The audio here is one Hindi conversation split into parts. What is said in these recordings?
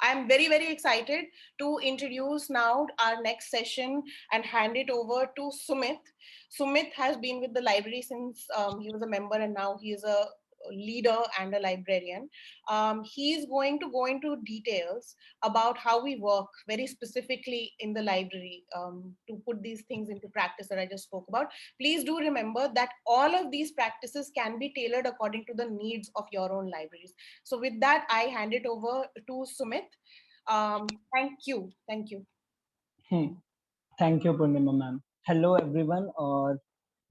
I am very, very excited to introduce now our next session and hand it over to Sumit. Sumit has been with the library since he was a member, and now he is a leader and a librarian. He is going to go into details about how we work very specifically in the library to put these things into practice that I just spoke about. Please do remember that all of these practices can be tailored according to the needs of your own libraries. So with that, I hand it over to Sumit. Thank you. Thank you. Thank you Purnima ma'am. Hello everyone. और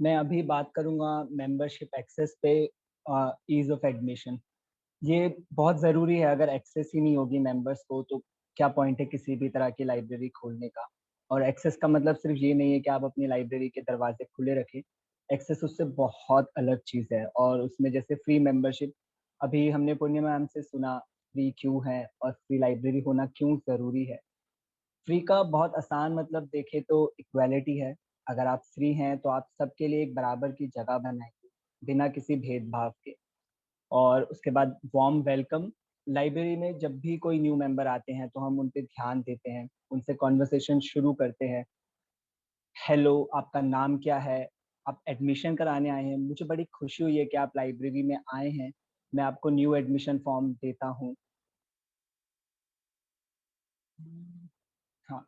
मैं अभी बात करूंगा मेंबरशिप एक्सेस पे, ईज ऑफ एडमिशन. ये बहुत ज़रूरी है. अगर एक्सेस ही नहीं होगी मेंबर्स को तो क्या पॉइंट है किसी भी तरह की लाइब्रेरी खोलने का. और एक्सेस का मतलब सिर्फ ये नहीं है कि आप अपनी लाइब्रेरी के दरवाजे खुले रखें. एक्सेस उससे बहुत अलग चीज़ है. और उसमें जैसे फ्री मेंबरशिप, अभी हमने पूर्णिमा मैम से सुना फ्री क्यों है और फ्री लाइब्रेरी होना क्यों ज़रूरी है. फ्री का बहुत आसान मतलब देखें तो इक्वालिटी है. अगर आप फ्री हैं तो आप सबके लिए एक बराबर की जगह बनाएंगे बिना किसी भेदभाव के. और उसके बाद वार्म वेलकम. लाइब्रेरी में जब भी कोई न्यू मेंबर आते हैं तो हम उन पे ध्यान देते हैं, उनसे कॉन्वर्सेशन शुरू करते हैं. हेलो, आपका नाम क्या है? आप एडमिशन कराने आए हैं? मुझे बड़ी खुशी हुई है कि आप लाइब्रेरी में आए हैं. मैं आपको न्यू एडमिशन फॉर्म देता हूँ. हाँ.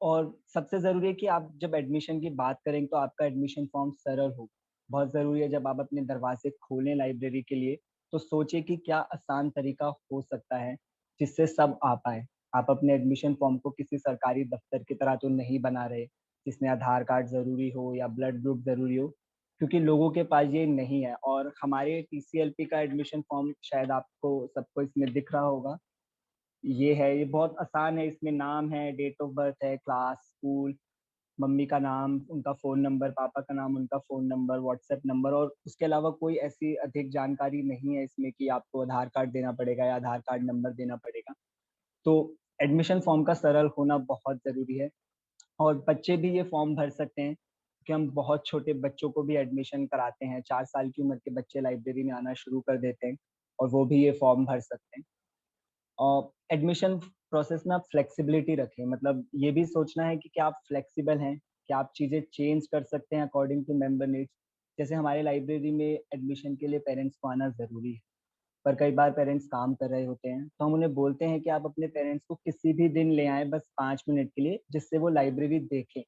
और सबसे ज़रूरी है कि आप जब एडमिशन की बात करें तो आपका एडमिशन फॉर्म सरल हो. बहुत ज़रूरी है जब आप अपने दरवाजे खोलें लाइब्रेरी के लिए तो सोचें कि क्या आसान तरीका हो सकता है जिससे सब आ पाए. आप अपने एडमिशन फॉर्म को किसी सरकारी दफ्तर की तरह तो नहीं बना रहे जिसमें आधार कार्ड ज़रूरी हो या ब्लड ग्रुप ज़रूरी हो, क्योंकि लोगों के पास ये नहीं है. और हमारे टीसीएलपी का एडमिशन फॉर्म शायद आपको सबको इसमें दिख रहा होगा. ये है, ये बहुत आसान है. इसमें नाम है, डेट ऑफ बर्थ है, क्लास, स्कूल, मम्मी का नाम, उनका फ़ोन नंबर, पापा का नाम, उनका फ़ोन नंबर, व्हाट्सएप नंबर. और उसके अलावा कोई ऐसी अधिक जानकारी नहीं है इसमें कि आपको आधार कार्ड देना पड़ेगा या आधार कार्ड नंबर देना पड़ेगा. तो एडमिशन फॉर्म का सरल होना बहुत ज़रूरी है. और बच्चे भी ये फॉर्म भर सकते हैं कि हम बहुत छोटे बच्चों को भी एडमिशन कराते हैं. 4 साल की उम्र के बच्चे लाइब्रेरी में आना शुरू कर देते हैं और वो भी ये फॉर्म भर सकते हैं. और एडमिशन प्रोसेस में आप फ्लेक्सिबिलिटी रखें. मतलब ये भी सोचना है कि क्या आप फ्लेक्सिबल हैं, क्या आप चीज़ें चेंज कर सकते हैं अकॉर्डिंग टू मेंबर नीड्स. जैसे हमारे लाइब्रेरी में एडमिशन के लिए पेरेंट्स को आना ज़रूरी है, पर कई बार पेरेंट्स काम कर रहे होते हैं तो हम उन्हें बोलते हैं कि आप अपने पेरेंट्स को किसी भी दिन ले आएँ बस 5 मिनट के लिए, जिससे वो लाइब्रेरी देखें.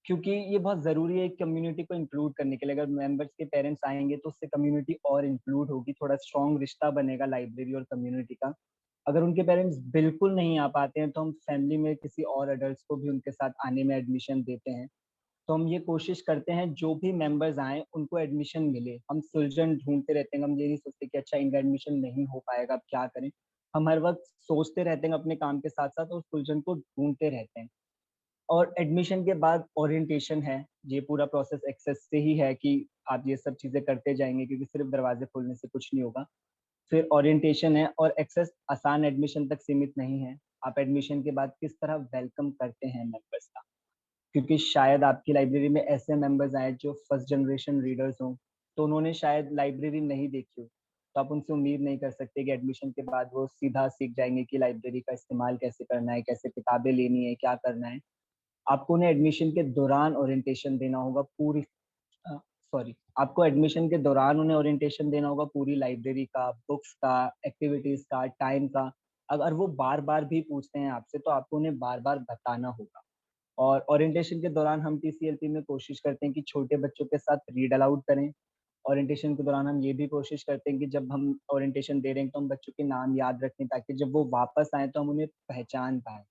क्योंकि ये बहुत ज़रूरी है कम्युनिटी को इंक्लूड करने के लिए. अगर मेंबर्स के पेरेंट्स आएंगे तो उससे कम्युनिटी और इंक्लूड होगी, थोड़ा स्ट्रॉन्ग रिश्ता बनेगा लाइब्रेरी और कम्युनिटी का. अगर उनके पेरेंट्स बिल्कुल नहीं आ पाते हैं तो हम फैमिली में किसी और एडल्ट्स को भी उनके साथ आने में एडमिशन देते हैं. तो हम ये कोशिश करते हैं जो भी मेंबर्स आए उनको एडमिशन मिले. हम सुलझन ढूंढते रहते हैं. हम ये नहीं सोचते कि अच्छा इनका एडमिशन नहीं हो पाएगा, अब क्या करें. हम हर वक्त सोचते रहते हैं अपने काम के साथ साथ और सुलझन को ढूंढते रहते हैं. और एडमिशन के बाद ओरिएंटेशन है. ये पूरा प्रोसेस एक्सेस से ही है कि आप ये सब चीज़ें करते जाएंगे, क्योंकि सिर्फ दरवाजे खोलने से कुछ नहीं होगा. फिर ओरिएंटेशन है. और एक्सेस आसान एडमिशन तक सीमित नहीं है. आप एडमिशन के बाद किस तरह वेलकम करते हैं मेंबर्स का, क्योंकि शायद आपकी लाइब्रेरी में ऐसे मेंबर्स आए जो फर्स्ट जनरेशन रीडर्स हों, तो उन्होंने शायद लाइब्रेरी नहीं देखी हो. तो आप उनसे उम्मीद नहीं कर सकते कि एडमिशन के बाद वो सीधा सीख जाएंगे कि लाइब्रेरी का इस्तेमाल कैसे करना है, कैसे किताबें लेनी है, क्या करना है. आपको उन्हें एडमिशन के दौरान ओरिएंटेशन देना होगा पूरी, सॉरी, आपको एडमिशन के दौरान उन्हें ओरिएंटेशन देना होगा पूरी लाइब्रेरी का, बुक्स का, एक्टिविटीज का, टाइम का. अगर वो बार बार भी पूछते हैं आपसे तो आपको उन्हें बार बार बताना होगा. और ओरिएंटेशन के दौरान हम टीसीएलपी में कोशिश करते हैं कि छोटे बच्चों के साथ रीड अलाउड करें. ओरिएंटेशन के दौरान हम ये भी कोशिश करते हैं कि जब हम ओरिएंटेशन दे रहे हैं तो हम बच्चों के नाम याद रखें ताकि जब वो वापस आए तो हम उन्हें पहचान पाएं.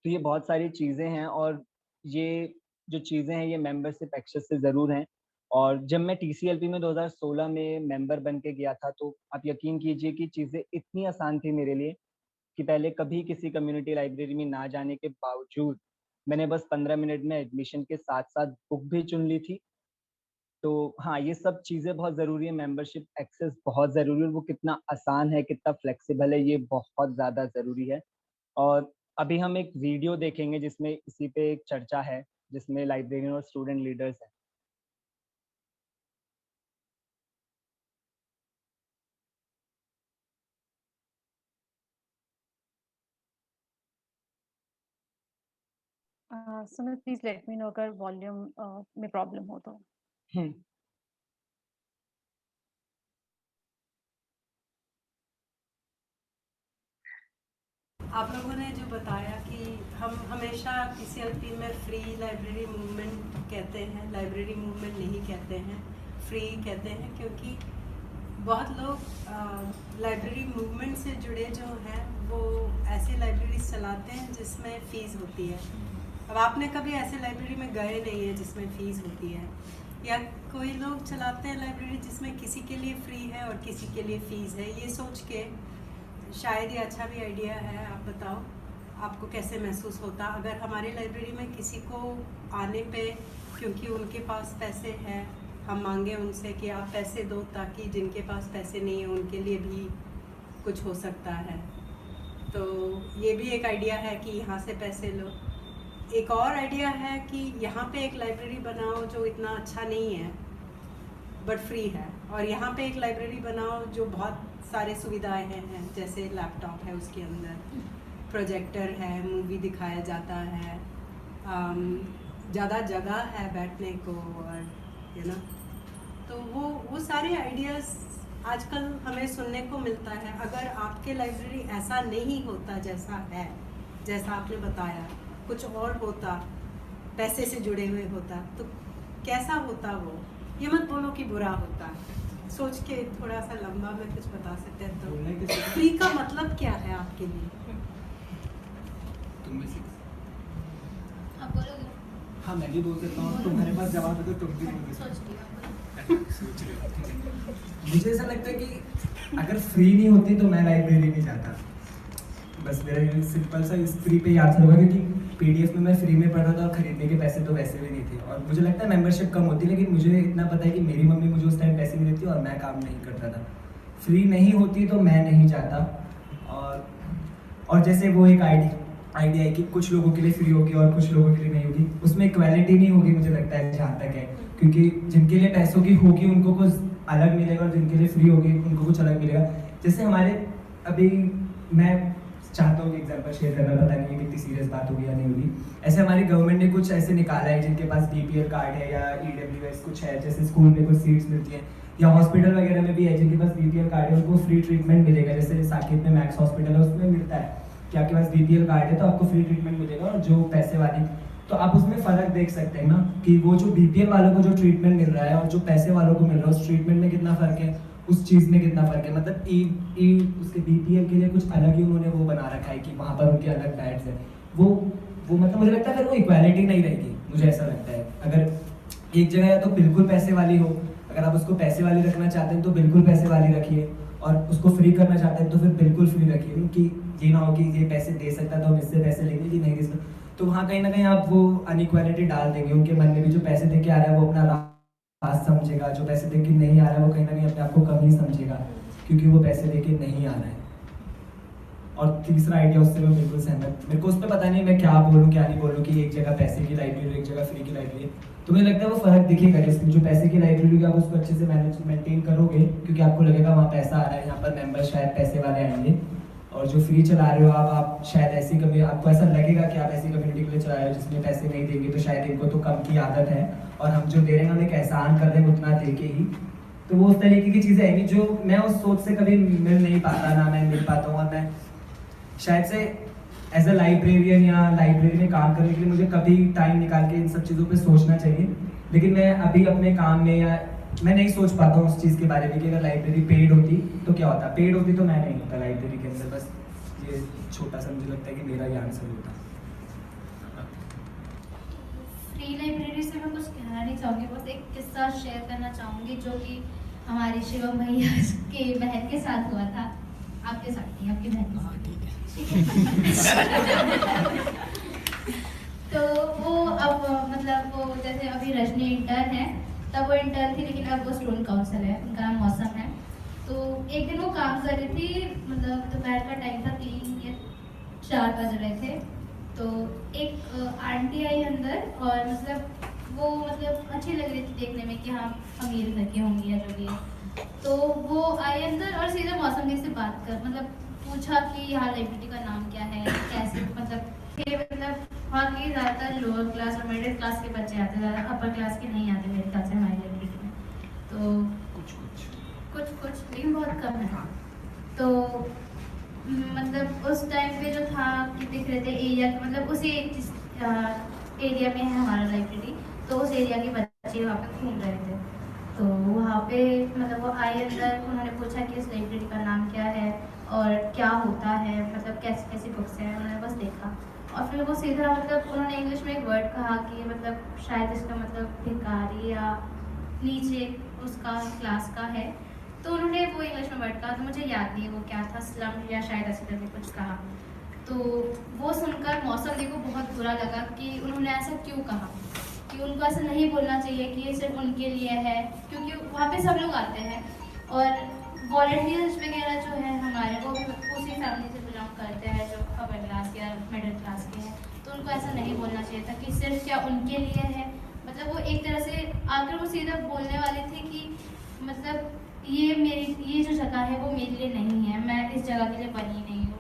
तो ये बहुत सारी चीज़ें हैं. और ये जो चीज़ें हैं ये मेंबरशिप एक्सेस से ज़रूर हैं. और जब मैं टीसीएलपी में 2016 में मेंबर बन के गया था तो आप यकीन कीजिए कि चीज़ें इतनी आसान थी मेरे लिए कि पहले कभी किसी कम्युनिटी लाइब्रेरी में ना जाने के बावजूद मैंने बस 15 मिनट में एडमिशन के साथ साथ बुक भी चुन ली थी. तो हाँ, ये सब चीज़ें बहुत ज़रूरी है. मेंबरशिप एक्सेस बहुत ज़रूरी है. और वो कितना आसान है, कितना फ्लेक्सिबल है, ये बहुत ज़्यादा ज़रूरी है. और अभी हम एक वीडियो देखेंगे जिसमें इसी पे एक चर्चा है, जिसमें लाइब्रेरियन और स्टूडेंट लीडर्स हैं. Sumit please let me know अगर वॉल्यूम में प्रॉब्लम हो तो। हम्म। आप लोगों ने जो बताया कि हम हमेशा PCLP में फ्री लाइब्रेरी मूवमेंट कहते हैं, लाइब्रेरी मूवमेंट नहीं कहते हैं, फ्री कहते हैं, क्योंकि बहुत लोग लाइब्रेरी मूवमेंट से जुड़े जो हैं वो ऐसे लाइब्रेरीज चलाते हैं जिसमें फ़ीस होती है। अब आपने कभी ऐसे लाइब्रेरी में गए नहीं है जिसमें फ़ीस होती है, या कोई लोग चलाते हैं लाइब्रेरी जिसमें किसी के लिए फ्री है और किसी के लिए फ़ीस है। ये सोच के शायद ये अच्छा भी आइडिया है। आप बताओ आपको कैसे महसूस होता अगर हमारी लाइब्रेरी में किसी को आने पे, क्योंकि उनके पास पैसे हैं, हम मांगे उनसे कि आप पैसे दो ताकि जिनके पास पैसे नहीं है उनके लिए भी कुछ हो सकता है। तो ये भी एक आइडिया है कि यहाँ से पैसे लो। एक और आइडिया है कि यहाँ पे एक लाइब्रेरी बनाओ जो इतना अच्छा नहीं है बट फ्री है, और यहाँ पे एक लाइब्रेरी बनाओ जो बहुत सारे सुविधाएं हैं, जैसे लैपटॉप है, उसके अंदर प्रोजेक्टर है, मूवी दिखाया जाता है, ज़्यादा जगह है बैठने को, और ना तो वो सारे आइडियाज़ आजकल हमें सुनने को मिलता है। अगर आपके लाइब्रेरी ऐसा नहीं होता जैसा है, जैसा आपने बताया, कुछ और होता, पैसे से जुड़े हुए होता, तो कैसा होता वो? ये मत बोलो कि बुरा होता, सोच के थोड़ा सा लंबा में कुछ बता सकते हैं तो। फ्री का मतलब क्या है आपके लिए? आप बोलोगे? हाँ मैं भी बोल सकता हूँ, तुम्हारे पास जवाब है तो तुम भी बोल सोच सकते लिया। हो। मुझे ऐसा लगता है कि अगर फ्री नहीं होती तो मैं लाइब्रेरी नहीं जाता। बस मेरा ये सिंपल सा इस फ्री पे याद होगा, क्योंकि PDF में मैं फ्री में पढ़ रहा था और खरीदने के पैसे तो वैसे भी नहीं थे, और मुझे लगता है मेंबरशिप कम होती, लेकिन मुझे इतना पता है कि मेरी मम्मी मुझे उस टाइम पैसे नहीं देती और मैं काम नहीं करता था। फ्री नहीं होती तो मैं नहीं जाता। और जैसे वो एक आइडिया है कि कुछ लोगों के लिए फ्री होगी और कुछ लोगों के लिए नहीं होगी, उसमें इक्वालिटी नहीं होगी मुझे लगता है, जहाँ तक है, क्योंकि जिनके लिए पैसों की होगी उनको कुछ अलग मिलेगा और जिनके लिए फ्री होगी उनको कुछ अलग मिलेगा। जैसे हमारे अभी मैं चाहता हूँ एग्जाम्पल शेयर करना, पता नहीं है कितनी सीरियस बात होगी या नहीं होगी। ऐसे हमारी गवर्नमेंट ने कुछ ऐसे निकाला है जिनके पास BPL कार्ड है या EWS कुछ है, जैसे स्कूल में कुछ सीट्स मिलती हैं, या हॉस्पिटल वगैरह में भी है जिनके पास BPL कार्ड है उनको फ्री ट्रीटमेंट मिलेगा। जैसे साकेत में मैक्स हॉस्पिटल है, उसमें मिलता है कि आपके पास BPL कार्ड है तो आपको फ्री ट्रीटमेंट मिलेगा, और जो पैसे वाले, तो आप उसमें फ़र्क देख सकते हैं ना कि वो जो BPL वालों को जो ट्रीटमेंट मिल रहा है और जो पैसे वालों को मिल रहा है उस ट्रीटमेंट में कितना फ़र्क है, उस चीज़ में कितना फ़र्क है। मतलब उसके BPL के लिए कुछ अलग ही उन्होंने वो बना रखा है कि वहाँ पर उनके अलग डाइट्स है। वो मतलब मुझे लगता है फिर वो इक्वालिटी नहीं रहेगी, मुझे ऐसा लगता है। अगर एक जगह या तो बिल्कुल पैसे वाली हो, अगर आप उसको पैसे वाली रखना चाहते हैं तो बिल्कुल पैसे वाली रखिए, और उसको फ्री करना चाहते हैं तो फिर बिल्कुल फ्री रखिए, क्योंकि ये ना हो कि ये पैसे दे सकता तो हम इससे पैसे लेंगे, कि नहीं दे सकता तो वहाँ कहीं ना कहीं आप वो अनइक्वालिटी डाल देंगे। उनके मन में भी जो पैसे दे के आ रहा है वो अपना राज समझेगा, जो पैसे दे के नहीं आ रहा है वो कहीं ना कहीं अपने आप को कम ही समझेगा, क्योंकि वो पैसे दे के नहीं आ रहा है। और तीसरा आइडिया उससे मैं बिल्कुल सहमत, मेरे को उस पर पता नहीं मैं क्या बोलूँ क्या नहीं बोलूँ, कि एक जगह पैसे की लाइब्रेरी एक जगह फ्री की लाइब्रेरी, तो मुझे लगता है वो फ़र्क दिखेगा। जिसमें जो पैसे की लाइब्रेरी होगी आप उसको अच्छे से मेंटेन करोगे, क्योंकि आपको लगेगा वहाँ पैसा आ रहा है, यहाँ पर मेंबर शायद पैसे वाले आएंगे। और जो फ्री चला रहे हो आप शायद ऐसी कभी आपको ऐसा लगेगा कि आप ऐसी कम्युनिटी के लिए चला रहे हो जिसमें पैसे नहीं देंगे, तो शायद इनको तो कम की आदत है और हम जो दे रहे हैं हम एक एहसान कर रहे हैं उतना दे के ही। तो वो उस तरीके की चीज़ें आएंगी जो मैं उस सोच से कभी मिल नहीं पाता, ना मैं मिल पाता हूँ। और मैं शायद से एज अ लाइब्रेरियन या लाइब्रेरी में काम करने के लिए मुझे कभी टाइम निकाल के इन सब चीज़ों पे सोचना चाहिए, लेकिन मैं अभी अपने काम में या मैं नहीं सोच पाता हूँ उस चीज़ के बारे में कि अगर लाइब्रेरी पेड होती तो क्या होता। पेड होती तो मैं नहीं होता लाइब्रेरी के अंदर। बस ये छोटा सा मुझे लगता है कि मेरा ये आंसर होता। फ्री लाइब्रेरी से मैं कुछ कहना नहीं चाहूँगी, बस एक किस्सा शेयर करना चाहूँगी जो कि हमारे शिवम भैया के बहन के साथ हुआ था। आपके साथ नहीं, आपकी बहन के साथ। तो वो अब मतलब वो जैसे अभी रजनी इंटर्न है, तब वो इंटर्न थी लेकिन अब वो स्टूडेंट काउंसिल है, उनका नाम मौसम है। तो एक दिन वो काम कर रही थी, मतलब दोपहर का टाइम था, 3 या 4 बज रहे थे। तो एक आंटी आई अंदर और मतलब वो मतलब अच्छी लग रही थी देखने में कि हाँ अमीर घर की होंगी या जो भी है। तो वो आई अंदर और सीधा मौसम जी से बात कर मतलब पूछा कि यहाँ लाइब्रेरी का नाम क्या है, कैसे मतलब वहाँ के ज़्यादातर लोअर क्लास और मिडिल क्लास के बच्चे आते हैं, ज़्यादा अपर क्लास के नहीं आते मेरे ख्याल से हमारी लाइब्रेरी में। तो कुछ लेकिन बहुत कम है। तो मतलब उस टाइम पे जो था कि दिख रहे थे एरिया, मतलब उसी एरिया में है हमारा लाइब्रेरी, तो उस एरिया के बच्चे वहाँ पे घूम रहे थे। तो वहाँ पे मतलब वो आए अंदर, उन्होंने पूछा कि इस लाइब्रेरी का नाम क्या है और क्या होता है, मतलब कैसी कैसी बुक्स हैं, उन्होंने बस देखा और फिर वो सीधा मतलब उन्होंने इंग्लिश में एक वर्ड कहा कि मतलब शायद इसका मतलब भिखारी या नीचे उसका क्लास का है। तो उन्होंने वो इंग्लिश में वर्ड कहा, तो मुझे याद नहीं वो क्या था, स्लम या शायद ऐसे करके कुछ कहा। तो वो सुनकर मौसम को बहुत बुरा लगा कि उन्होंने ऐसा क्यों कहा, कि उनको ऐसा नहीं बोलना चाहिए कि ये सिर्फ उनके लिए है, क्योंकि वहाँ पे सब लोग आते हैं और वॉलंटियर्स वगैरह जो है हमारे, वो भी उसी फैमिली से बिलोंग करते हैं जो अपर क्लास या मिडिल क्लास के हैं। तो उनको ऐसा नहीं बोलना चाहिए था कि सिर्फ क्या उनके लिए है। मतलब वो एक तरह से आकर वो सीधा बोलने वाले थे कि मतलब ये जो जगह है वो मेरे लिए नहीं है, मैं इस जगह के लिए बनी नहीं हूँ,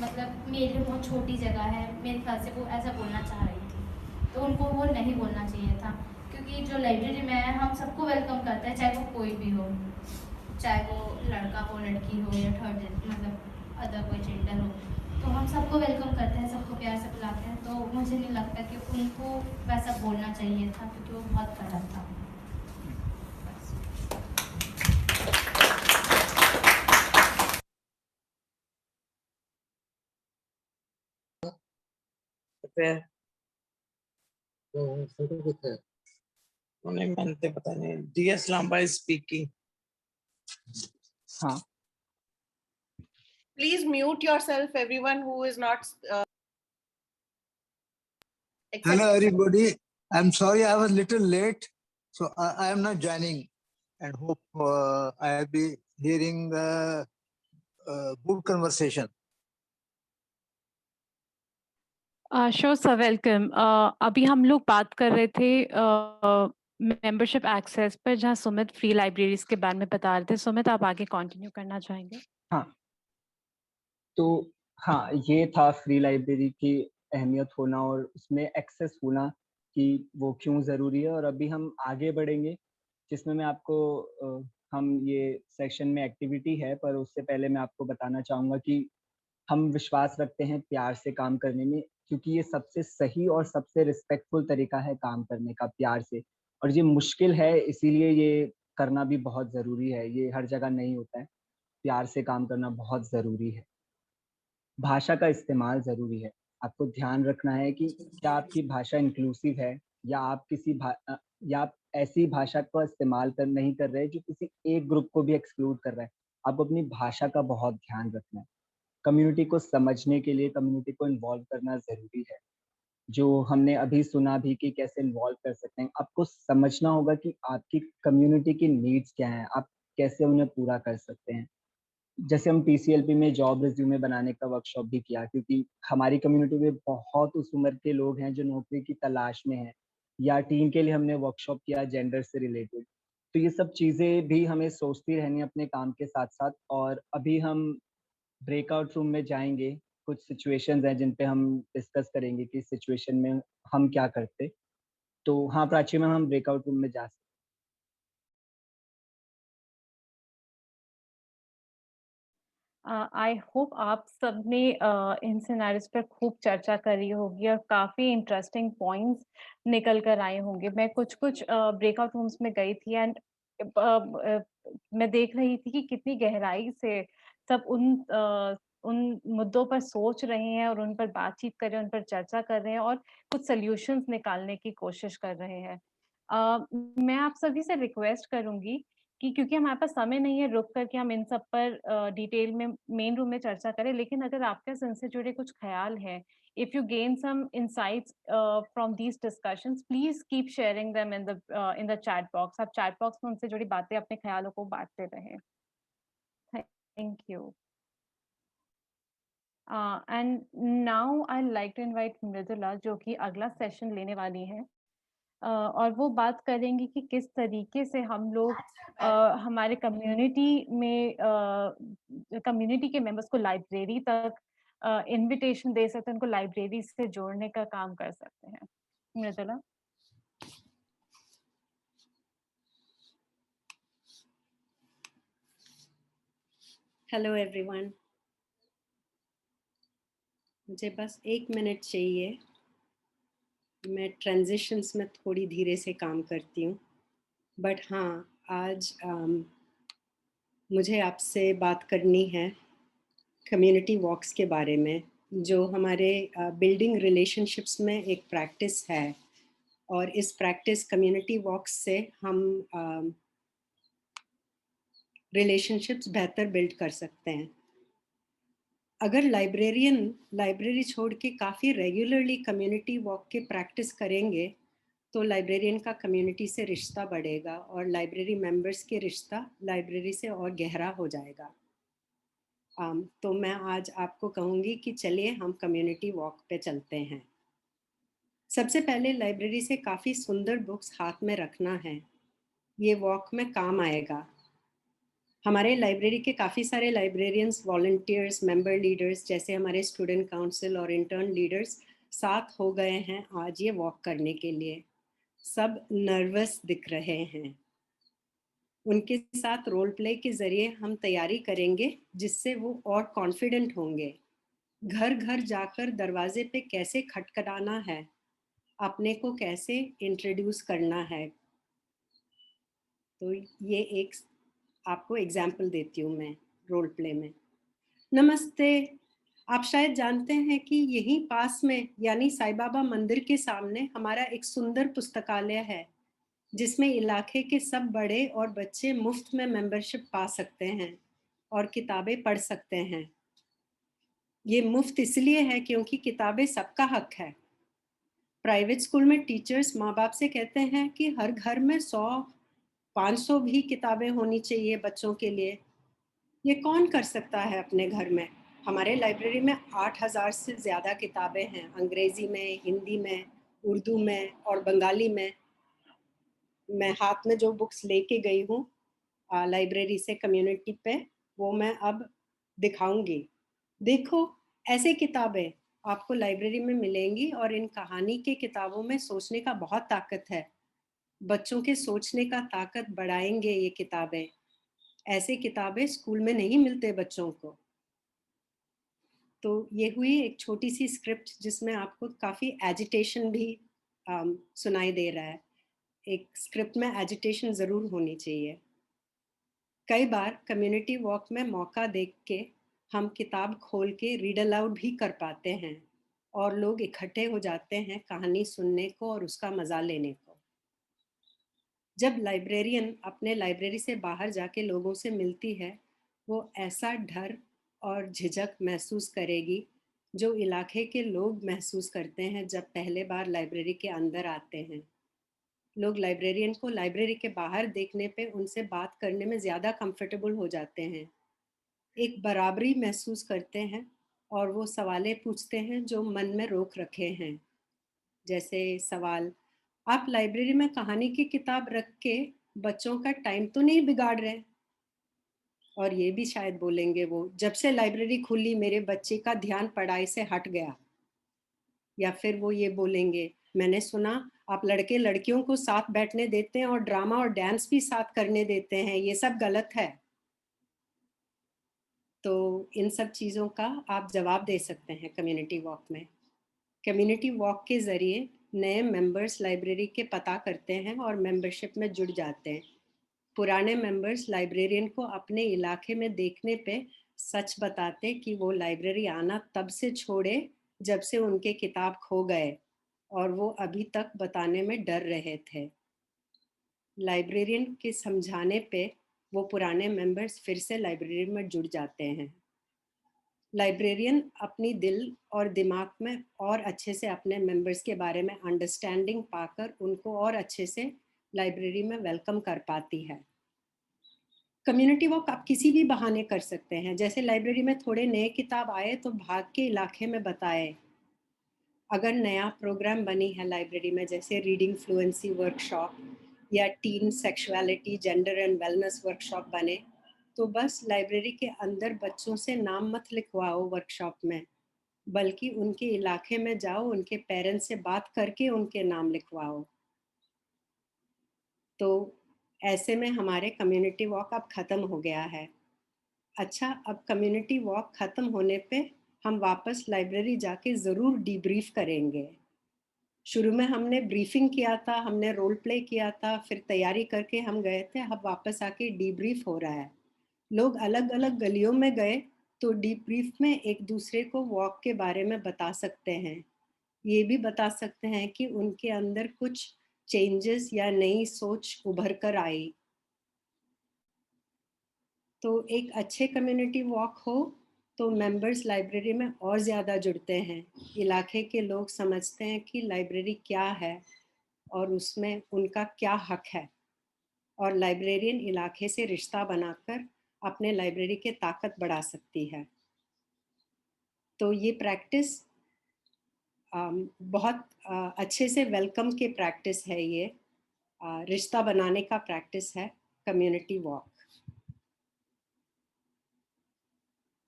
मतलब मेरे लिए बहुत छोटी जगह है, मेरे ख्याल से वो ऐसा बोलना चाह रही थी। तो उनको वो नहीं बोलना चाहिए था, क्योंकि जो लाइब्रेरी में है हम सबको वेलकम करते हैं, चाहे वो कोई भी हो, चाहे वो लड़का हो, लड़की हो या थर्ड मतलब अदर कोई जेंडर हो, तो हम सबको वेलकम करते हैं, सबको प्यार से बुलाते हैं। तो मुझे नहीं लगता कि उनको वैसा बोलना चाहिए था, क्योंकि वो बहुत गलत था। फोटो कितना है? उन्हें मैंने पता नहीं। DS Lamba is speaking. हाँ, Please mute yourself, everyone who is not. Hello, everybody. I'm sorry I was little late, so I am not joining, and hope I'll be hearing good conversation. Sure sir, welcome. अभी हम लोग बात कर रहे थे मेंबरशिप एक्सेस पर, जहाँ सुमित फ्री लाइब्रेरीज के बारे में बता रहे थे। सुमित, आप आगे कंटिन्यू करना चाहेंगे? हाँ, तो हाँ, ये था फ्री लाइब्रेरी की अहमियत होना और उसमें एक्सेस होना कि वो क्यों ज़रूरी है। और अभी हम आगे बढ़ेंगे, जिसमें मैं आपको हम ये सेक्शन में एक्टिविटी है, पर उससे पहले मैं आपको बताना चाहूँगा कि हम विश्वास रखते हैं प्यार से काम करने में, क्योंकि ये सबसे सही और सबसे रिस्पेक्टफुल तरीका है काम करने का, प्यार से। और ये मुश्किल है, इसीलिए ये करना भी बहुत ज़रूरी है। ये हर जगह नहीं होता है, प्यार से काम करना बहुत ज़रूरी है। भाषा का इस्तेमाल ज़रूरी है। आपको ध्यान रखना है कि क्या आपकी भाषा इंक्लूसिव है, या आप या आप ऐसी भाषा का इस्तेमाल नहीं कर रहे जो किसी एक ग्रुप को भी एक्सक्लूड कर रहा है। आपको अपनी भाषा का बहुत ध्यान रखना है। कम्युनिटी को समझने के लिए कम्युनिटी को इन्वॉल्व करना ज़रूरी है। जो हमने अभी सुना भी कि कैसे इन्वॉल्व कर सकते हैं। आपको समझना होगा कि आपकी कम्युनिटी की नीड्स क्या हैं, आप कैसे उन्हें पूरा कर सकते हैं। जैसे हम TCLP में जॉब रिज्यूमे बनाने का वर्कशॉप भी किया, क्योंकि हमारी कम्युनिटी में बहुत उस उम्र के लोग हैं जो नौकरी की तलाश में हैं, या टीम के लिए हमने वर्कशॉप किया जेंडर से रिलेटेड। तो ये सब चीज़ें भी हमें सोचती रहनी है अपने काम के साथ-साथ। और अभी हम ब्रेकआउट रूम में जाएँगे, कुछ सिचुएशंस हैं जिन पे हम डिस्कस करेंगे कि इस सिचुएशन में हम क्या करते। तो हाँ, प्राची मैम, हम ब्रेकआउट रूम में जा सकते। आई होप आप सबने इन सिनेरियोस पर खूब चर्चा करी होगी और काफ़ी इंटरेस्टिंग पॉइंट्स निकल कर आए होंगे। मैं कुछ-कुछ ब्रेकआउट रूम्स में गई थी एंड मैं देख रही थी कि कितनी गहराई से सब उन मुद्दों पर सोच रहे हैं और उन पर बातचीत कर रहे हैं, उन पर चर्चा कर रहे हैं और कुछ सॉल्यूशंस निकालने की कोशिश कर रहे हैं। मैं आप सभी से रिक्वेस्ट करूँगी कि क्योंकि हमारे पास समय नहीं है रुक कर के हम इन सब पर डिटेल में मेन रूम में चर्चा करें, लेकिन अगर आपके इनसे जुड़े कुछ ख्याल हैं, if you gain some insights from these discussions, please keep sharing them in the chat box. आप चैट बॉक्स में उनसे जुड़ी बातें, अपने ख्यालों को बांटते रहें। Thank you. And now I like to invite Mridula, जो कि अगला सेशन लेने वाली है। और वो बात करेंगी कि किस तरीके से हम लोग हमारे कम्युनिटी में कम्युनिटी के मेंबर्स को लाइब्रेरी तक इनविटेशन दे सकते हैं, उनको लाइब्रेरी से जोड़ने का काम कर सकते हैं। मृदुला? हेलो एवरीवन, मुझे बस 1 मिनट चाहिए। मैं ट्रांजिशंस में थोड़ी धीरे से काम करती हूँ, बट हाँ, आज मुझे आपसे बात करनी है कम्युनिटी वॉक्स के बारे में, जो हमारे बिल्डिंग रिलेशनशिप्स में एक प्रैक्टिस है। और इस प्रैक्टिस कम्युनिटी वॉक्स से हम रिलेशनशिप्स बेहतर बिल्ड कर सकते हैं। अगर लाइब्रेरियन लाइब्रेरी छोड़ के काफ़ी रेगुलरली कम्युनिटी वॉक के प्रैक्टिस करेंगे तो लाइब्रेरियन का कम्युनिटी से रिश्ता बढ़ेगा और लाइब्रेरी मेंबर्स के रिश्ता लाइब्रेरी से और गहरा हो जाएगा। तो मैं आज आपको कहूँगी कि चलिए हम कम्युनिटी वॉक पे चलते हैं। सबसे पहले लाइब्रेरी से काफ़ी सुंदर बुक्स हाथ में रखना है, ये वॉक में काम आएगा। हमारे लाइब्रेरी के काफ़ी सारे लाइब्रेरियंस, वॉलंटियर्स, मेंबर लीडर्स जैसे हमारे स्टूडेंट काउंसिल और इंटर्न लीडर्स साथ हो गए हैं आज ये वॉक करने के लिए। सब नर्वस दिख रहे हैं। उनके साथ रोल प्ले के ज़रिए हम तैयारी करेंगे जिससे वो और कॉन्फिडेंट होंगे। घर घर जाकर दरवाजे पे कैसे खटखटाना है, अपने को कैसे इंट्रोड्यूस करना है। तो ये एक आपको एग्जाम्पल देती हूँ मैं रोल प्ले में। नमस्ते, आप शायद जानते हैं कि यहीं पास में यानी साईं बाबा मंदिर के सामने हमारा एक सुंदर पुस्तकालय है जिसमें इलाके के सब बड़े और बच्चे मुफ्त में मेंबरशिप पा सकते हैं और किताबें पढ़ सकते हैं। ये मुफ्त इसलिए है क्योंकि किताबें सबका हक है। प्राइवेट स्कूल में टीचर्स माँ बाप से कहते हैं कि हर घर में 100-500 भी किताबें होनी चाहिए बच्चों के लिए। ये कौन कर सकता है अपने घर में? हमारे लाइब्रेरी में 8000 से ज़्यादा किताबें हैं, अंग्रेज़ी में, हिंदी में, उर्दू में और बंगाली में। मैं हाथ में जो बुक्स लेके गई हूँ लाइब्रेरी से कम्युनिटी पे, वो मैं अब दिखाऊंगी। देखो, ऐसे किताबें आपको लाइब्रेरी में मिलेंगी और इन कहानी के किताबों में सोचने का बहुत ताकत है। बच्चों के सोचने का ताकत बढ़ाएंगे ये किताबें। ऐसे किताबें स्कूल में नहीं मिलते बच्चों को। तो ये हुई एक छोटी सी स्क्रिप्ट जिसमें आपको काफ़ी एजिटेशन भी सुनाई दे रहा है। एक स्क्रिप्ट में एजिटेशन ज़रूर होनी चाहिए। कई बार कम्युनिटी वॉक में मौका देख के हम किताब खोल के रीड अलाउड भी कर पाते हैं और लोग इकट्ठे हो जाते हैं कहानी सुनने को और उसका मज़ा लेने को। जब लाइब्रेरियन अपने लाइब्रेरी से बाहर जाके लोगों से मिलती है, वो ऐसा डर और झिझक महसूस करेगी जो इलाके के लोग महसूस करते हैं जब पहले बार लाइब्रेरी के अंदर आते हैं। लोग लाइब्रेरियन को लाइब्रेरी के बाहर देखने पे उनसे बात करने में ज़्यादा कंफर्टेबल हो जाते हैं, एक बराबरी महसूस करते हैं और वो सवालें पूछते हैं जो मन में रोक रखे हैं। जैसे सवाल, आप लाइब्रेरी में कहानी की किताब रख के बच्चों का टाइम तो नहीं बिगाड़ रहे? और ये भी शायद बोलेंगे वो, जब से लाइब्रेरी खुली मेरे बच्चे का ध्यान पढ़ाई से हट गया। या फिर वो ये बोलेंगे, मैंने सुना आप लड़के लड़कियों को साथ बैठने देते हैं और ड्रामा और डांस भी साथ करने देते हैं, ये सब गलत है। तो इन सब चीज़ों का आप जवाब दे सकते हैं कम्युनिटी वॉक में। कम्युनिटी वॉक के ज़रिए नए मेंबर्स लाइब्रेरी के पता करते हैं और मेंबरशिप में जुड़ जाते हैं। पुराने मेंबर्स लाइब्रेरियन को अपने इलाके में देखने पे सच बताते कि वो लाइब्रेरी आना तब से छोड़े जब से उनके किताब खो गए और वो अभी तक बताने में डर रहे थे। लाइब्रेरियन के समझाने पे वो पुराने मेंबर्स फिर से लाइब्रेरी में जुड़ जाते हैं। लाइब्रेरियन अपनी दिल और दिमाग में और अच्छे से अपने मेंबर्स के बारे में अंडरस्टैंडिंग पाकर उनको और अच्छे से लाइब्रेरी में वेलकम कर पाती है। कम्युनिटी वॉक आप किसी भी बहाने कर सकते हैं, जैसे लाइब्रेरी में थोड़े नए किताब आए तो भाग के इलाके में बताए। अगर नया प्रोग्राम बनी है लाइब्रेरी में, जैसे रीडिंग फ्लुएंसी वर्कशॉप या tin sexuality gender and wellness workshop बने, तो बस लाइब्रेरी के अंदर बच्चों से नाम मत लिखवाओ वर्कशॉप में, बल्कि उनके इलाके में जाओ, उनके पेरेंट्स से बात करके उनके नाम लिखवाओ। तो ऐसे में हमारे कम्युनिटी वॉक अब ख़त्म हो गया है। अच्छा, अब कम्युनिटी वॉक ख़त्म होने पे हम वापस लाइब्रेरी जाके ज़रूर डीब्रीफ करेंगे। शुरू में हमने ब्रीफिंग किया था, हमने रोल प्ले किया था, फिर तैयारी करके हम गए थे, अब वापस आके डीब्रीफ हो रहा है। लोग अलग अलग गलियों में गए तो डीब्रीफ में एक दूसरे को वॉक के बारे में बता सकते हैं, ये भी बता सकते हैं कि उनके अंदर कुछ चेंजेस या नई सोच उभर कर आई। तो एक अच्छे कम्युनिटी वॉक हो तो मेंबर्स लाइब्रेरी में और ज़्यादा जुड़ते हैं। इलाके के लोग समझते हैं कि लाइब्रेरी क्या है और उसमें उनका क्या हक है, और लाइब्रेरियन इलाके से रिश्ता बनाकर अपने लाइब्रेरी की ताकत बढ़ा सकती है। तो ये प्रैक्टिस बहुत अच्छे से वेलकम के प्रैक्टिस है। ये रिश्ता बनाने का प्रैक्टिस है community walk.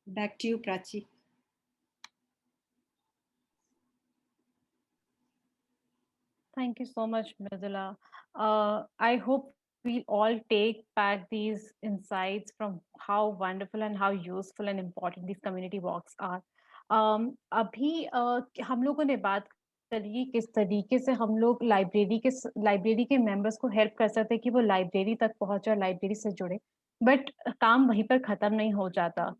Back to you Prachi. Thank you so much, Mridula. I hope we all take back these insights from how wonderful and how useful and important these community walks are. अभी हम लोगों ने बात करी किस तरीके से हम लोग लाइब्रेरी के मेंबर्स को हेल्प कर सकते हैं कि वो लाइब्रेरी तक पहुंचे और लाइब्रेरी से जुड़े, बट काम वहीं पर खत्म नहीं हो जाता।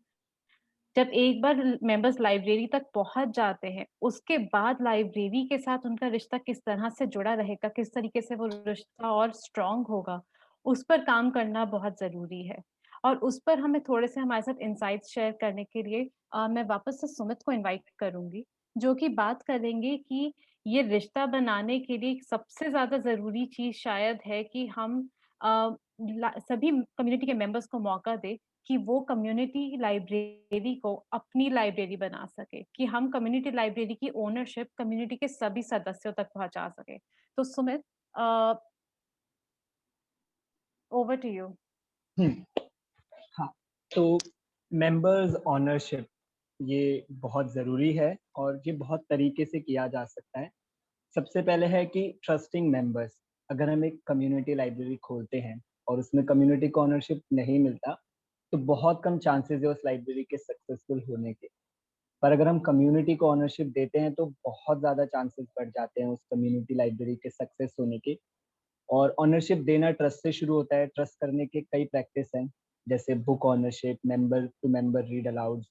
जब एक बार मेंबर्स लाइब्रेरी तक पहुंच जाते हैं, उसके बाद लाइब्रेरी के साथ उनका रिश्ता किस तरह से जुड़ा रहेगा, किस तरीके से वो रिश्ता और स्ट्रांग होगा, उस पर काम करना बहुत जरूरी है। और उस पर हमें थोड़े से हमारे साथ इंसाइट्स शेयर करने के लिए मैं वापस से सुमित को इनवाइट करूंगी, जो कि बात करेंगे कि ये रिश्ता बनाने के लिए सबसे ज्यादा जरूरी चीज शायद है कि हम सभी कम्युनिटी के मेंबर्स को मौका दे कि वो कम्युनिटी लाइब्रेरी को अपनी लाइब्रेरी बना सके, कि हम कम्युनिटी लाइब्रेरी की ओनरशिप कम्युनिटी के सभी सदस्यों तक पहुंचा सके। तो सुमित, ओवर टू यू। हाँ, तो मेंबर्स ऑनरशिप ये बहुत ज़रूरी है और ये बहुत तरीके से किया जा सकता है। सबसे पहले है कि ट्रस्टिंग मेंबर्स। अगर हम एक कम्युनिटी लाइब्रेरी खोलते हैं और उसमें कम्युनिटी को ऑनरशिप नहीं मिलता, तो बहुत कम चांसेस है उस लाइब्रेरी के सक्सेसफुल होने के। पर अगर हम कम्युनिटी को ऑनरशिप देते हैं तो बहुत ज़्यादा चांसेस बढ़ जाते हैं उस कम्युनिटी लाइब्रेरी के सक्सेस होने के। और ऑनरशिप देना ट्रस्ट से शुरू होता है। ट्रस्ट करने के कई प्रैक्टिस हैं, जैसे book ownership, member to member read aloud,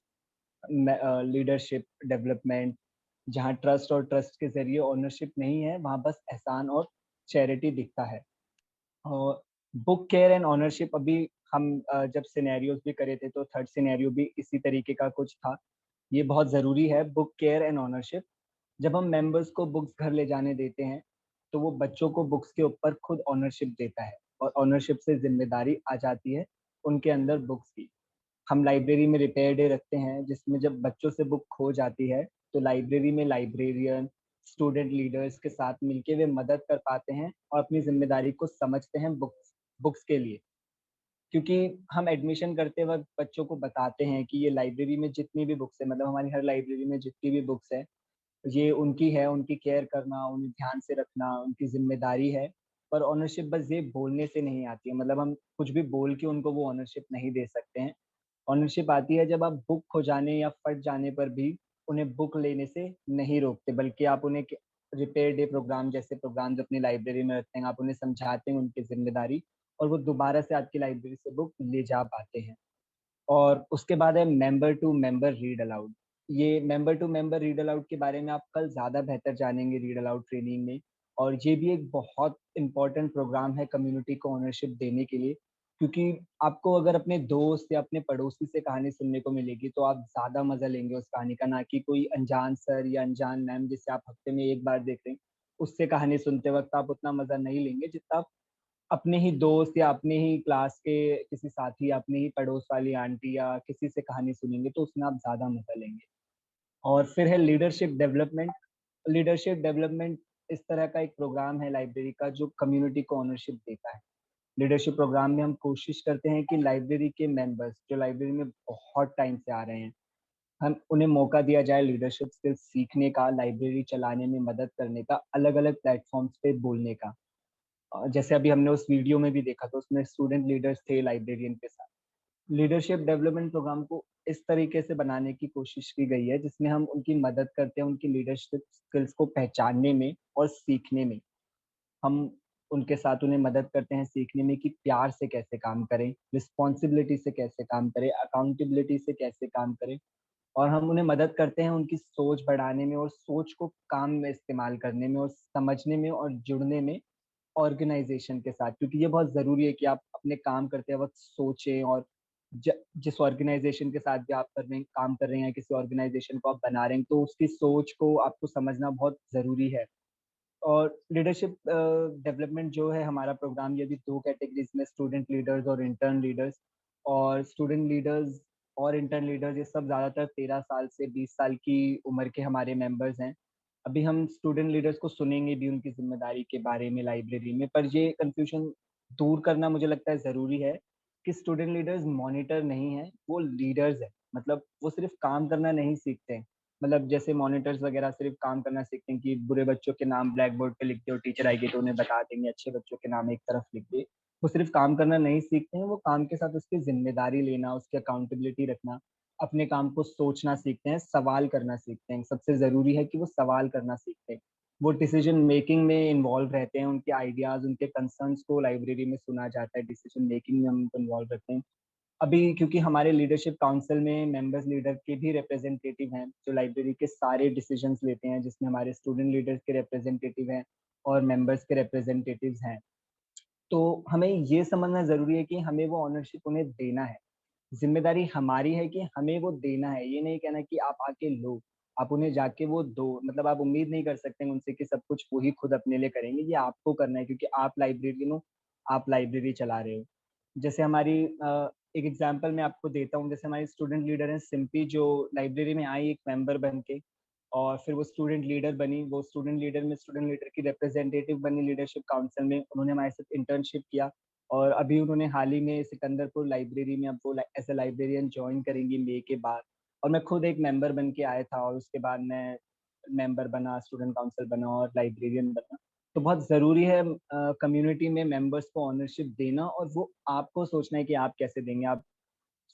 leadership development. जहाँ ट्रस्ट और ट्रस्ट के जरिए ऑनरशिप नहीं है, वहाँ बस एहसान और चैरिटी दिखता है। और बुक केयर एंड ऑनरशिप, अभी हम जब सिनेरियोज भी करे थे तो थर्ड सिनेरियो भी इसी तरीके का कुछ था। ये बहुत ज़रूरी है, बुक केयर एंड ऑनरशिप। जब हम मेंबर्स को बुक्स घर ले जाने देते हैं तो वो बच्चों को बुक्स के ऊपर खुद ऑनरशिप देता है और ऑनरशिप से जिम्मेदारी आ जाती है उनके अंदर बुक्स की। हम लाइब्रेरी में रिपेयर डे रखते हैं, जिसमें जब बच्चों से बुक खो जाती है तो लाइब्रेरी में लाइब्रेरियन, स्टूडेंट लीडर्स के साथ मिलके वे मदद कर पाते हैं और अपनी जिम्मेदारी को समझते हैं बुक्स के लिए। क्योंकि हम एडमिशन करते वक्त बच्चों को बताते हैं कि ये लाइब्रेरी में जितनी भी बुक्स है, मतलब हमारी हर लाइब्रेरी में जितनी भी बुक्स है, ये उनकी है, उनकी केयर करना, उन्हें ध्यान से रखना उनकी ज़िम्मेदारी है। पर ओनरशिप बस ये बोलने से नहीं आती है, मतलब हम कुछ भी बोल के उनको वो ओनरशिप नहीं दे सकते हैं। ओनरशिप आती है जब आप बुक खो जाने या फट जाने पर भी उन्हें बुक लेने से नहीं रोकते, बल्कि आप उन्हें रिपेयर डे प्रोग्राम जैसे प्रोग्राम्स अपनी लाइब्रेरी में रखते हैं, आप उन्हें समझाते हैं उनकी ज़िम्मेदारी और वो दोबारा से आपकी लाइब्रेरी से बुक ले जा पाते हैं। और उसके बाद है member to member read aloud. ये member to member read aloud के बारे में आप कल ज़्यादा बेहतर जानेंगे रीड अलाउड ट्रेनिंग में। और ये भी एक बहुत इम्पोर्टेंट प्रोग्राम है कम्युनिटी को ओनरशिप देने के लिए, क्योंकि आपको अगर अपने दोस्त या अपने पड़ोसी से कहानी सुनने को मिलेगी तो आप ज़्यादा मज़ा लेंगे उस कहानी का, ना कि कोई अनजान सर या अनजान मैम जिसे आप हफ्ते में एक बार देख रहे हैं, उससे कहानी सुनते वक्त आप उतना मज़ा नहीं लेंगे जितना आप अपने ही दोस्त या अपने ही क्लास के किसी साथी या अपने ही पड़ोस वाली आंटी या किसी से कहानी सुनेंगे, तो उसमें आप ज़्यादा मज़ा लेंगे। और फिर है लीडरशिप डेवलपमेंट। लीडरशिप डेवलपमेंट इस तरह का एक प्रोग्राम है लाइब्रेरी का जो कम्युनिटी को ओनरशिप देता है। लीडरशिप प्रोग्राम में हम कोशिश करते हैं कि लाइब्रेरी के मेंबर्स जो लाइब्रेरी में बहुत टाइम से आ रहे हैं, हम उन्हें मौका दिया जाए लीडरशिप स्किल्स सीखने का, लाइब्रेरी चलाने में मदद करने का, अलग-अलग प्लेटफ़ॉर्म्स पे बोलने का। जैसे अभी हमने उस वीडियो में भी देखा था, उसमें स्टूडेंट लीडर्स थे लाइब्रेरियन के साथ। लीडरशिप डेवलपमेंट प्रोग्राम को इस तरीके से बनाने की कोशिश की गई है, जिसमें हम उनकी मदद करते हैं, उनकी लीडरशिप स्किल्स को पहचानने में और सीखने में। हम उनके साथ उन्हें मदद करते हैं सीखने में कि प्यार से कैसे काम करें, रिस्पॉन्सिबिलिटी से कैसे काम करें, अकाउंटेबिलिटी से कैसे काम करें। और हम उन्हें मदद करते हैं उनकी सोच बढ़ाने में और सोच को काम में इस्तेमाल करने में और समझने में और जुड़ने में ऑर्गेनाइजेशन के साथ, क्योंकि ये बहुत ज़रूरी है कि आप अपने काम करते वक़्त सोचें और जिस ऑर्गेनाइजेशन के साथ भी आप काम कर रहे हैं, किसी ऑर्गेनाइजेशन को आप बना रहे हैं, तो उसकी सोच को आपको समझना बहुत ज़रूरी है। और लीडरशिप डेवलपमेंट जो है हमारा प्रोग्राम, ये भी 2 कैटेगरीज़ में, स्टूडेंट लीडर्स और इंटर्न लीडर्स। और स्टूडेंट लीडर्स और इंटर्न लीडर्स ये सब ज़्यादातर 13 साल से 20 साल की उम्र के हमारे मेंबर्स हैं। अभी हम स्टूडेंट लीडर्स को सुनेंगे भी उनकी ज़िम्मेदारी के बारे में लाइब्रेरी में, पर ये कन्फ्यूज़न दूर करना मुझे लगता है ज़रूरी है कि स्टूडेंट लीडर्स मॉनिटर नहीं हैं, वो लीडर्स हैं। मतलब वो सिर्फ़ काम करना नहीं सीखते हैं। मतलब जैसे मॉनिटर्स वगैरह सिर्फ़ काम करना सीखते हैं कि बुरे बच्चों के नाम ब्लैक बोर्ड पे लिख दो, टीचर आएगी तो उन्हें बता देंगे, अच्छे बच्चों के नाम एक तरफ लिख दे। वो सिर्फ़ काम करना नहीं सीखते हैं, वो काम के साथ उसकी ज़िम्मेदारी लेना, उसकी अकाउंटेबिलिटी रखना, अपने काम को सोचना सीखते हैं, सवाल करना सीखते हैं। सबसे ज़रूरी है कि वो सवाल करना सीखते हैं। वो डिसीज़न मेकिंग में इन्वॉल्व रहते हैं, उनके आइडियाज़, उनके कंसर्न्स को लाइब्रेरी में सुना जाता है, डिसीज़न मेकिंग में हम उनको इन्वॉल्व रखते हैं। अभी क्योंकि हमारे लीडरशिप काउंसिल में मेंबर्स लीडर के भी रिप्रेजेंटेटिव हैं, जो लाइब्रेरी के सारे डिसीजंस लेते हैं, जिसमें हमारे स्टूडेंट लीडर्स के रिप्रेजेंटेटिव हैं और मेंबर्स के रिप्रेजेंटेटिव्स हैं। तो हमें ये समझना ज़रूरी है कि हमें वो ओनरशिप उन्हें देना है। ज़िम्मेदारी हमारी है कि हमें वो देना है, ये नहीं कहना कि आप आके लो, आप उन्हें जाके वो दो। मतलब आप उम्मीद नहीं कर सकते हैं उनसे कि सब कुछ वो ही खुद अपने लिए करेंगे, ये आपको करना है क्योंकि आप लाइब्रेरियन हो, आप लाइब्रेरी चला रहे हो। जैसे हमारी एक एग्ज़ाम्पल मैं आपको देता हूँ, जैसे हमारी स्टूडेंट लीडर हैं सिम्पी, जो लाइब्रेरी में आई एक मेंबर बन के और फिर वो स्टूडेंट लीडर बनी। वो स्टूडेंट लीडर में स्टूडेंट लीडर की रिप्रेजेंटेटिव बनी लीडरशिप काउंसिल में। उन्होंने हमारे साथ इंटर्नशिप किया और अभी उन्होंने हाल ही में सिकंदरपुर लाइब्रेरी में अब वो एज़ अ लाइब्रेरियन जॉइन करेंगी मई के बाद। और मैं खुद एक मेंबर बन के आया था और उसके बाद मैं मेंबर बना, स्टूडेंट काउंसिल बना और लाइब्रेरियन बना। तो बहुत ज़रूरी है कम्युनिटी में मेंबर्स को ओनरशिप देना और वो आपको सोचना है कि आप कैसे देंगे। आप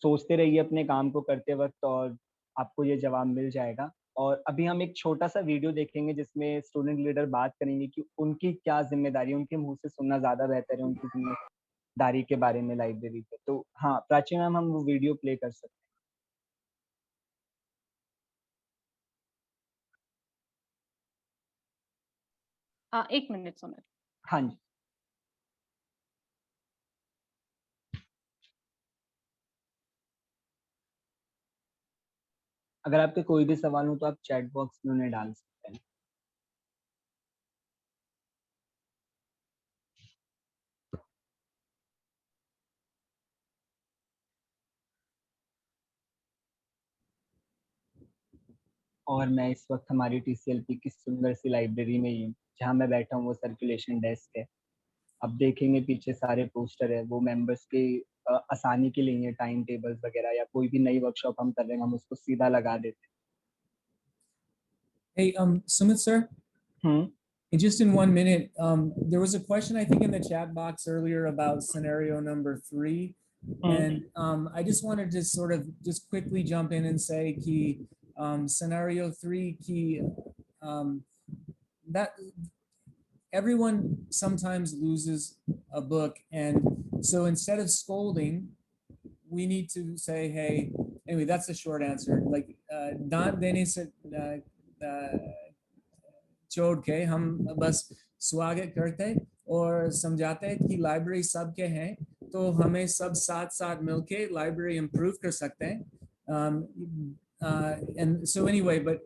सोचते रहिए अपने काम को करते वक़्त और आपको ये जवाब मिल जाएगा। और अभी हम एक छोटा-सा वीडियो देखेंगे जिसमें स्टूडेंट लीडर बात करेंगे कि उनकी क्या ज़िम्मेदारी है, उनके मुँह से सुनना ज़्यादा बेहतर है उनकी ज़िम्मेदारी के बारे में लाइब्रेरी पे। तो हाँ, प्राची मैम हम वो वीडियो प्ले कर सकते हैं। 1 मिनट सुमित। हाँ जी। अगर आपके कोई भी सवाल हो तो आप चैट बॉक्स में उन्हें डाल सकते हैं। और मैं इस वक़्त हमारी टीसीएलपी की सुंदर सी लाइब्रेरी में ही हूँ। जहाँ मैं बैठा हूँ वो सर्कुलेशन डेस्क है। आप देखेंगे पीछे सारे पोस्टर है, वो मेंबर्स के आसानी के लिए है, टाइम टेबल्स वगैरह या कोई भी नई वर्कशॉप हम कर रहे हैं, हम उसको सीधा लगा देते Hey, Sumit sir, हैं। just in 1 minute, there was a question I think in the chat box earlier about scenario number 3, and I just wanted to sort of just quickly jump in and say ki scenario 3 ki that everyone sometimes loses a book, and so instead of scolding, we need to say, hey, anyway, that's the short answer. Like दांत देने से छोड़ के हम बस स्वागत करते और समझाते कि लाइब्रेरी सबके हैं, तो हमें सब साथ साथ मिलके लाइब्रेरी इम्प्रूव कर सकते हैं. And so anyway, but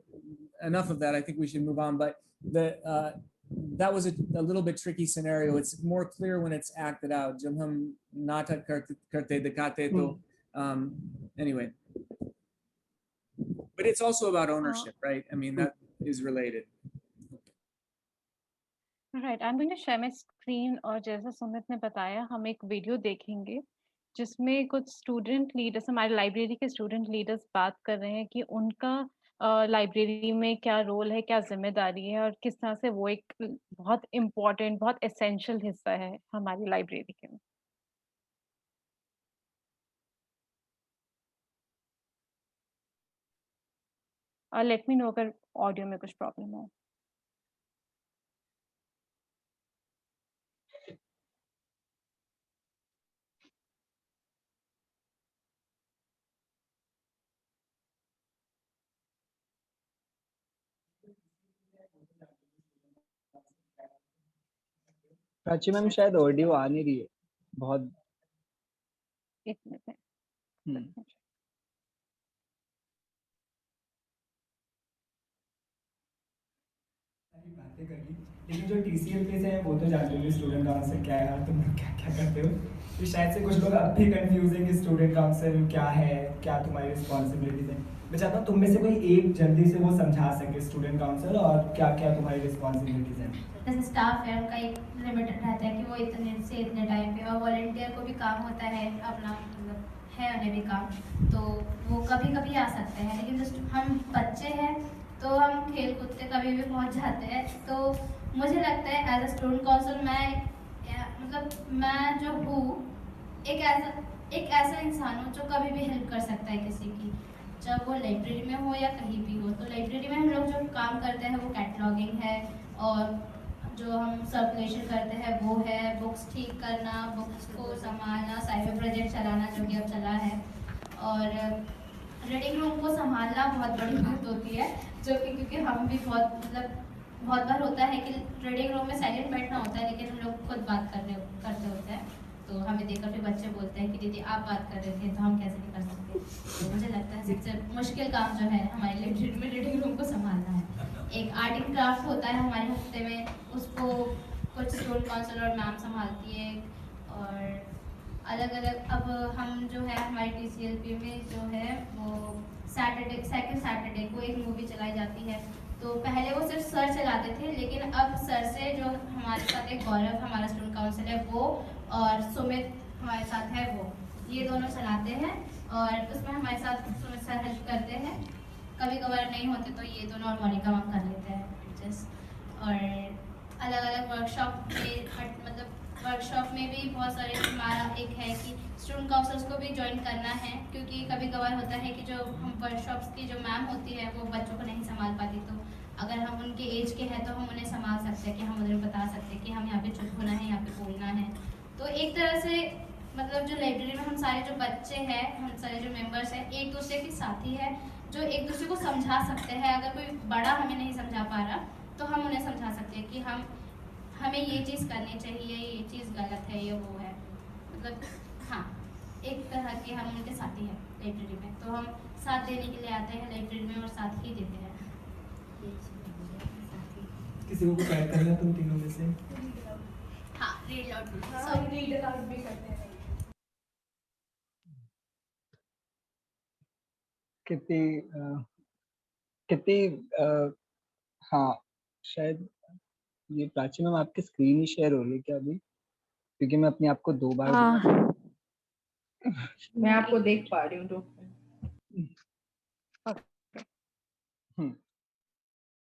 enough of that. I think we should move on. But that was a little bit tricky scenario. It's more clear when it's acted out. जब हम नाटक करते दिखाते तो anyway. But it's also about ownership, right? I mean, that is related. Right, I am going to share my screen और जैसा सुमित ने बताया हम एक वीडियो देखेंगे जिसमें कुछ स्टूडेंट लीडर्स, हमारे लाइब्रेरी के स्टूडेंट लीडर्स बात कर रहे हैं कि उनका लाइब्रेरी में क्या रोल है, क्या ज़िम्मेदारी है और किस तरह से वो एक बहुत इम्पोर्टेंट, बहुत एसेंशियल हिस्सा है हमारी लाइब्रेरी के। और लेट मी नो अगर ऑडियो में कुछ प्रॉब्लम हो। प्राची मैम शायद ऑडियो आ नहीं रही है बहुत। एक मिनट में। हम्म। बातें कर ली, लेकिन जो TCL पे से है वो तो जानते हो स्टूडेंट काउंसिल क्या है और तुम लोग क्या क्या करते हो। तो शायद से कुछ लोग अब भी कंफ्यूज है कि स्टूडेंट काउंसिल क्या है, क्या तुम्हारी रिस्पॉन्सिबिलिटीज है। मैं चाहता हूँ तुम में से कोई एक जल्दी से वो समझा सके स्टूडेंट काउंसिल और क्या क्या तुम्हारी रिस्पॉन्सिबिलिटीज है। जैसे स्टाफ है उनका एक लिमिटेड रहता है कि वो इतने से इतने टाइम पे, और वॉलंटियर को भी काम होता है अपना, मतलब है उन्हें भी काम, तो वो कभी कभी आ सकते हैं। लेकिन जो हम बच्चे हैं तो हम खेल कूद के कभी भी पहुंच जाते हैं। तो मुझे लगता है एज अ स्टूडेंट काउंसिल मैं जो हूँ एक ऐसा इंसान हूँ जो कभी भी हेल्प कर सकता है किसी की, जब वो लाइब्रेरी में हो या कहीं भी हो। तो लाइब्रेरी में हम लोग जो काम करते हैं वो कैटलॉगिंग है, और जो हम सर्कुलेशन करते हैं वो है बुक्स ठीक करना, बुक्स को संभालना, साइबर प्रोजेक्ट चलाना जो कि अब चला है, और रीडिंग रूम को संभालना बहुत बड़ी बात होती है, जो कि क्योंकि हम भी बहुत बार होता है कि रीडिंग रूम में साइलेंट बैठना होता है, लेकिन हम लोग खुद बात करते होते हैं, तो हमें देखकर फिर बच्चे बोलते हैं कि दीदी आप बात कर रहे थे तो हम कैसे नहीं कर सकते। तो मुझे लगता है सबसे मुश्किल काम जो है हमारे लाइब्रेरी में रीडिंग रूम को संभालना है। एक आर्ट एंड क्राफ्ट होता है हमारे हफ्ते में, उसको कुछ स्टूडेंट काउंसिल और मैम संभालती है, और अलग अलग अब हम जो है हमारी TCLP में जो है वो सेकंड सैटरडे को एक मूवी चलाई जाती है। तो पहले वो सिर्फ सर चलाते थे, लेकिन अब सर से जो हमारे साथ एक गौरव हमारा स्टूडेंट काउंसिल है वो, और सुमित हमारे साथ है वो, ये दोनों चलाते हैं, और उसमें हमारे साथ सुमित सर हेल्प करते हैं। कभी कभार नहीं होते तो ये दोनों और मोनिका मैम कर लेते हैं जस्ट। और अलग अलग वर्कशॉप में वर्कशॉप में भी बहुत सारे, हमारा एक है कि स्टूडेंट काउंसलर्स को भी ज्वाइन करना है, क्योंकि कभी कभार होता है कि जो हम वर्कशॉप्स की जो मैम होती है वो बच्चों को नहीं संभाल पाती, तो अगर हम उनके एज के हैं तो हम उन्हें संभाल सकते हैं, कि हम उन्हें बता सकते हैं कि हम यहाँ पे चुप होना है, यहाँ पे बोलना है। तो एक तरह से मतलब जो लाइब्रेरी में हम सारे जो बच्चे हैं, हम सारे जो मेंबर्स हैं, एक दूसरे के साथी है, जो एक दूसरे को समझा सकते हैं। अगर कोई बड़ा हमें नहीं समझा पा रहा तो हम उन्हें समझा सकते हैं कि हमें ये चीज़ करनी चाहिए, ये चीज़ गलत है, ये वो है, मतलब हाँ, एक तरह के हम उनके साथी हैं लाइब्रेरी में। तो हम साथ देने के लिए आते हैं लाइब्रेरी में और साथ ही देते हैं। किसी को कुछ ऐड करना तुम तीनों में से? हाँ, रीड आउट भी करते हैं। कितनी हाँ, शायद ये प्राची मैम आपकी स्क्रीन ही शेयर हो रही है क्या अभी? क्योंकि मैं अपने आप को 2 बार मैं आपको देख पा रही हूँ।